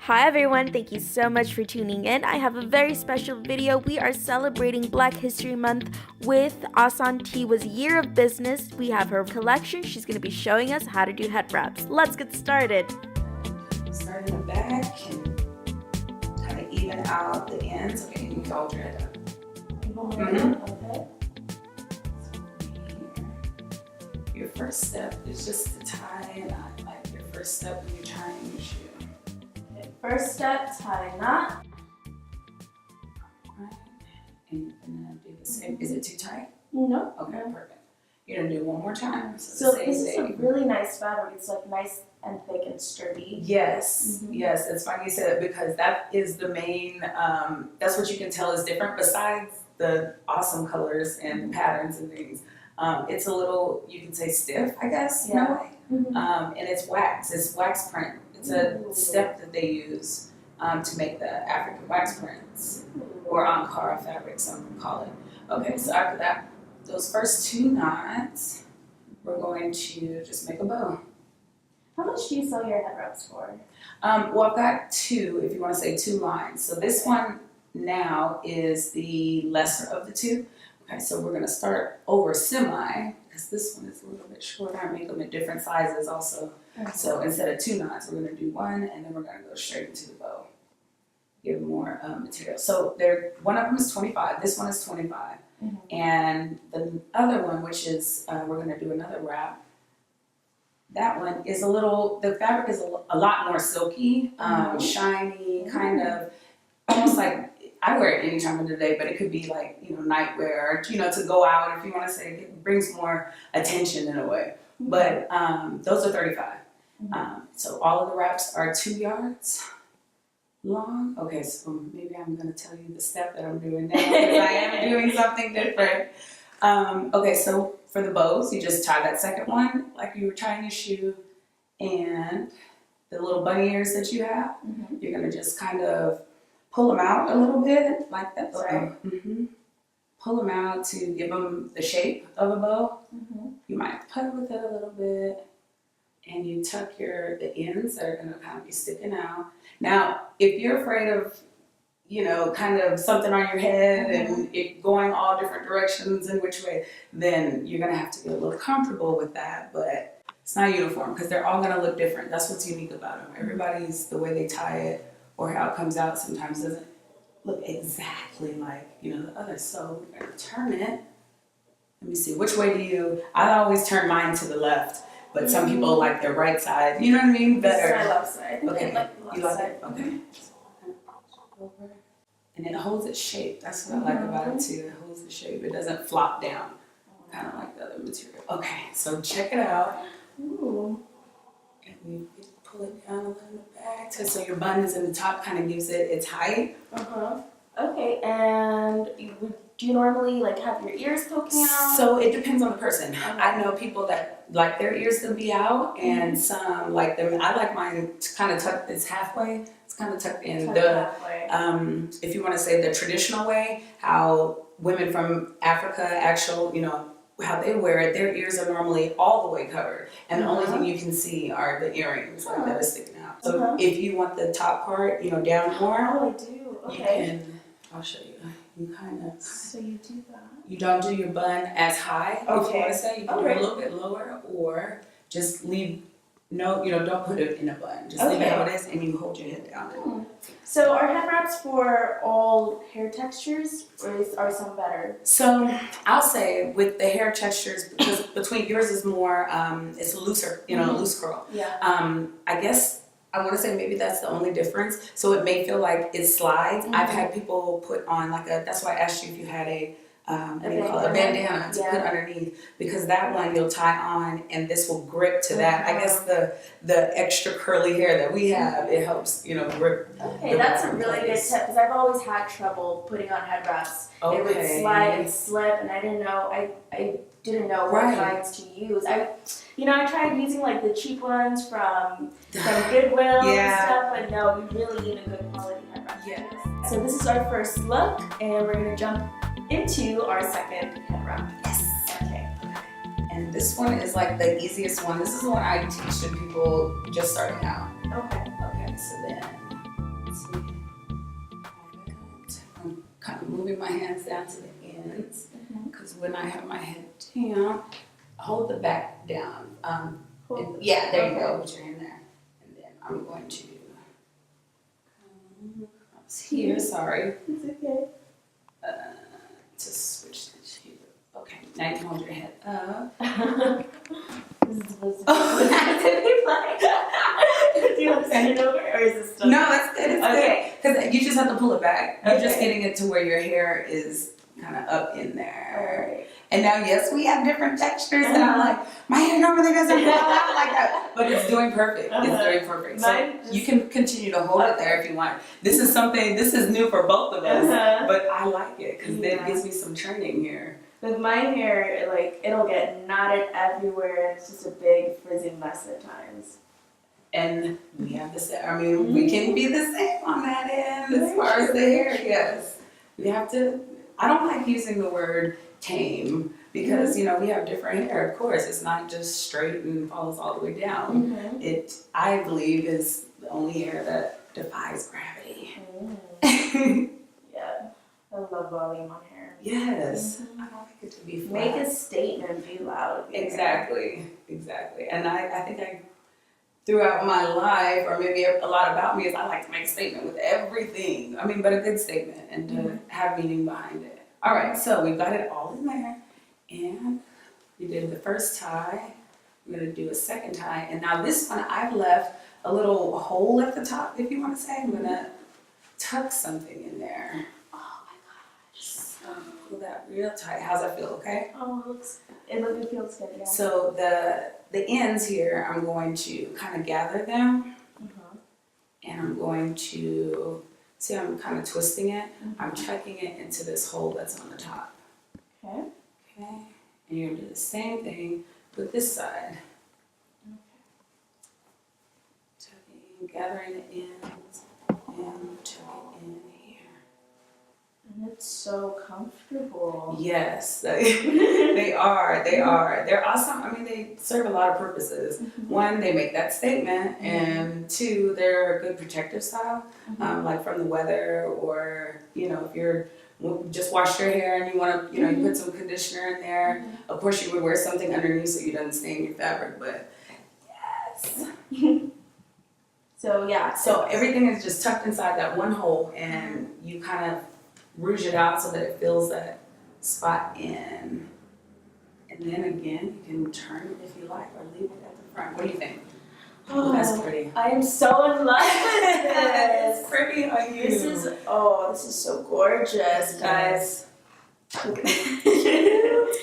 Hi everyone, thank you so much for tuning in. I have a very special video. We are celebrating Black History Month with Asantewa's year of business. We have her collection. She's going to be showing us how to do head wraps. Let's get started. Start in the back and kind of even out the ends. Okay, you can hold your head up. Okay. Your first step is just to tie a knot. Like your first step when you're tying your shoe. First step, tie a knot. Right. And you're gonna do the same. Is it too tight? No. Okay, perfect. You're gonna do it one more time. So this is a really nice fabric. It's like nice and thick and sturdy. Yes, yes. It's funny you said it because that is the main, that's what you can tell is different besides the awesome colors and patterns and things. It's a little, you can say stiff, I guess, in a way. And it's wax print. It's a step that they use to make the African wax prints, or Ankara fabric, some call it. Okay, so after that, those first two knots, we're going to just make a bow. How much do you sell your head wraps for? Well, I've got two, if you want to say two lines. So this one now is the lesser of the two. Okay, so we're going to start over semi, because this one is a little bit shorter. I make them in different sizes also. So instead of two knots, we're going to do one, and then we're going to go straight into the bow. Give more material. So one of them is 25. This one is 25. And the other one, which is, we're going to do another wrap. That one is the fabric is a lot more silky, shiny, kind of, almost like, I wear it any time of the day, but it could be like, nightwear, to go out, if you want to say, it brings more attention in a way. But those are 35. So all of the wraps are 2 yards long. Okay, so maybe I'm going to tell you the step that I'm doing now, because I am doing something different. Okay, so for the bows, you just tie that second one like you were tying your shoe, and the little bunny ears that you have, you're going to just kind of pull them out a little bit, like that. Right. Pull them out to give them the shape of a bow. You might play with it a little bit, and you tuck the ends that are going to kind of be sticking out. Now, if you're afraid of, kind of something on your head and it going all different directions and which way, then you're going to have to get a little comfortable with that. But it's not uniform because they're all going to look different. That's what's unique about them. Everybody's, the way they tie it or how it comes out sometimes doesn't look exactly like, the other. So we're going to turn it. Let me see, which way I always turn mine to the left, but some people like their right side, you know what I mean? Better. This is my left side. Okay, I like the left you like side. it? Okay. And it holds its shape. That's what I like about it too. It holds the shape. It doesn't flop down, kind of like the other material. Okay, so check it out. Ooh. And we pull it down a little in the back. So your bun is in the top, kind of gives it its height. Okay, and do you normally have your ears poking out? So it depends on the person. I know people that like their ears to be out, and some like them. I like mine to kind of tuck. It's halfway. It's kind of tucked in. If you want to say the traditional way, how women from Africa, how they wear it, their ears are normally all the way covered, and the only thing you can see are the earrings that are sticking out. So if you want the top part, down more, I do. Okay. You can. I'll show you. You kind of. So you do that. You don't do your bun as high. If you want to say, you can do it a little bit lower, or just leave. No, don't put it in a bun. Just leave it how it is, and you hold your head down. So are head wraps for all hair textures, or are some better? So I'll say with the hair textures, because between yours is more, it's looser, loose curl. Yeah. I guess I want to say maybe that's the only difference. So it may feel like it slides. I've had people put on that's why I asked you if you had a bandana to put underneath, because that one you'll tie on and this will grip to that. I guess the extra curly hair that we have, it helps, grip. Okay, that's a really good tip, because I've always had trouble putting on head wraps. Okay. It would slide and slip, and I didn't know what kinds to use. I tried using the cheap ones from Goodwill and stuff, but no, you really need a good quality head wrap. Yes. So this is our first look, and we're gonna jump into our second head wrap. Yes. Okay. And this one is the easiest one. This is the one I teach to people just starting out. Okay. Okay, so then moving my hands down to the ends, because when I have my head down, hold the back down. Yeah, there you go, put your hand there. And then I'm going to come up here, sorry. It's okay. To switch the two. Okay, now you can hold your head up. This is supposed to be like. Do you want to send it over, or is this still? No, it's good. It's okay. Because you just have to pull it back. You're just Okay. getting it to where your hair is kind of up in there. Alright. And now, yes, we have different textures, and I'm like, my hair normally doesn't fall out like that, but it's doing perfect. It's doing perfect. So you can continue to hold it there if you want. This is new for both of us, but I like it because it gives me some training here. With my hair, like, it'll get knotted everywhere, and it's just a big frizzing mess at times. And we have the same, I mean, we can be the same on that end as far as the hair, yes. We have to, I don't like using the word tame because, you know, we have different hair, of course. It's not just straight and falls all the way down. It, I believe, is the only hair that defies gravity. Yeah, I love volume on hair. Yes, I don't like it to be flat. Make a statement, be loud. Exactly. And I think throughout my life, or maybe a lot about me, is I like to make a statement with everything. I mean, but a good statement and to have meaning behind it. All right, so we've got it all in there, and we did the first tie. We're gonna do a second tie, and now this one I've left a little hole at the top, if you want to say. I'm gonna tuck something in there. Oh my gosh! So pull that real tight. How's that feel? Okay. Oh, it feels good. Yeah. So the ends here, I'm going to kind of gather them, and I'm going to. See, I'm kind of twisting it. I'm tucking it into this hole that's on the top. Okay. Okay. And you're gonna do the same thing with this side. Tucking, gathering the ends, and tucking in here. And it's so comfortable. Yes, they are. They're awesome. I mean, they serve a lot of purposes. One, they make that statement, and two, they're a good protective style, like from the weather, or you know, if you're just washed your hair and you want to, you know, you put some conditioner in there. Of course, you would wear something underneath so you don't stain your fabric, but yes. So yeah. So everything is just tucked inside that one hole, and you kind of rouge it out so that it fills that spot in. And then again, you can turn it if you like, or leave it at the front. What do you think? Oh, that's pretty. I am so in love with this. It's pretty on you. This is so gorgeous, guys. Look at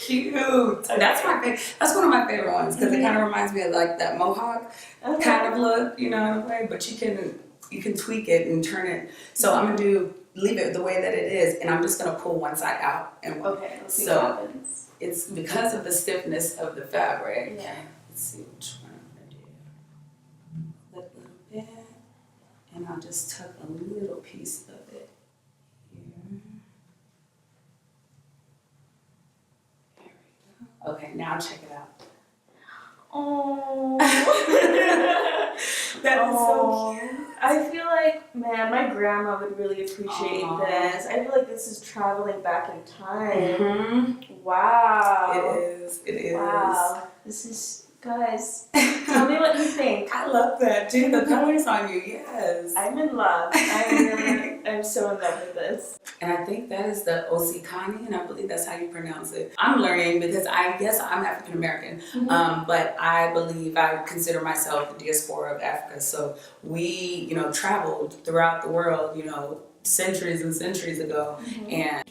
Cute. That's my favorite. That's one of my favorite ones because it kind of reminds me of like that mohawk kind of look, you know, in a way. But you can tweak it and turn it. So I'm gonna leave it the way that it is, and I'm just gonna pull one side out and okay, let's see what happens. It's because of the stiffness of the fabric. Yeah. Let's see which one I'm gonna do. Flip a little bit, and I'll just tuck a little piece of it here. There we go. Okay, now check it out. Oh. That is so cute. I feel like, man, my grandma would really appreciate this. I feel like this is traveling back in time. Wow. It is. Wow. This is, guys, tell me what you think. I love that too. The colors on you, yes. I'm in love. I'm so in love with this. And I think that is the Osikani, and I believe that's how you pronounce it. I'm learning because I'm African American, but I believe I consider myself the diaspora of Africa. So we, you know, traveled throughout the world, you know, centuries and centuries ago, and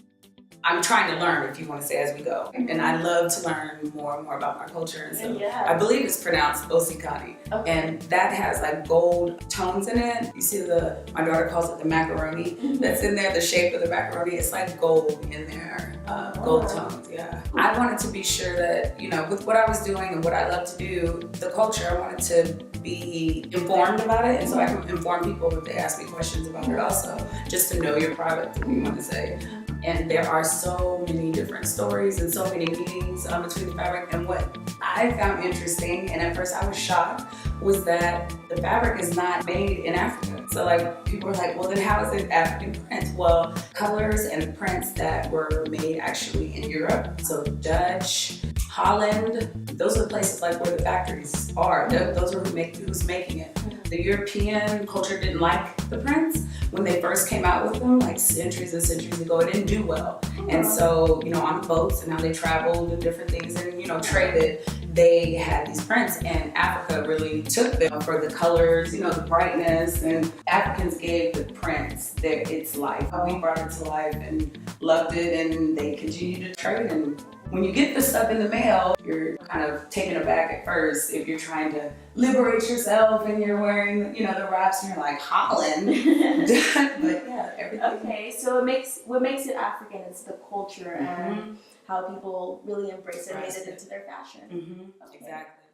I'm trying to learn, if you want to say, as we go. And I love to learn more and more about my culture. And so I believe it's pronounced Osikani. Okay. And that has like gold tones in it. You see my daughter calls it the macaroni. That's in there, the shape of the macaroni. It's like gold in there, gold tones, yeah. I wanted to be sure that, you know, with what I was doing and what I love to do, the culture, I wanted to be informed about it. And so I can inform people if they ask me questions about it also, just to know your product, if you want to say. And there are so many different stories and so many meanings between the fabric. And what I found interesting, and at first I was shocked, was that the fabric is not made in Africa. So like people were like, well then how is it African prints? Well, colors and prints that were made actually in Europe, so Dutch, Holland, those are the places like where the factories are. Those are who's making it. The European culture didn't like the prints when they first came out with them, like centuries and centuries ago. It didn't do well. And so, you know, on the boats and how they traveled and different things and, you know, traded, they had these prints, and Africa really took them for the colors, you know, the brightness, and Africans gave the prints its life. We brought it to life and loved it, and they continue to trade. And when you get this stuff in the mail, you're kind of taken aback at first if you're trying to liberate yourself and you're wearing, you know, the wraps and you're like, Holland. But yeah, everything. Okay, so what makes it African is the culture and how people really embrace it and made it into their fashion. Exactly.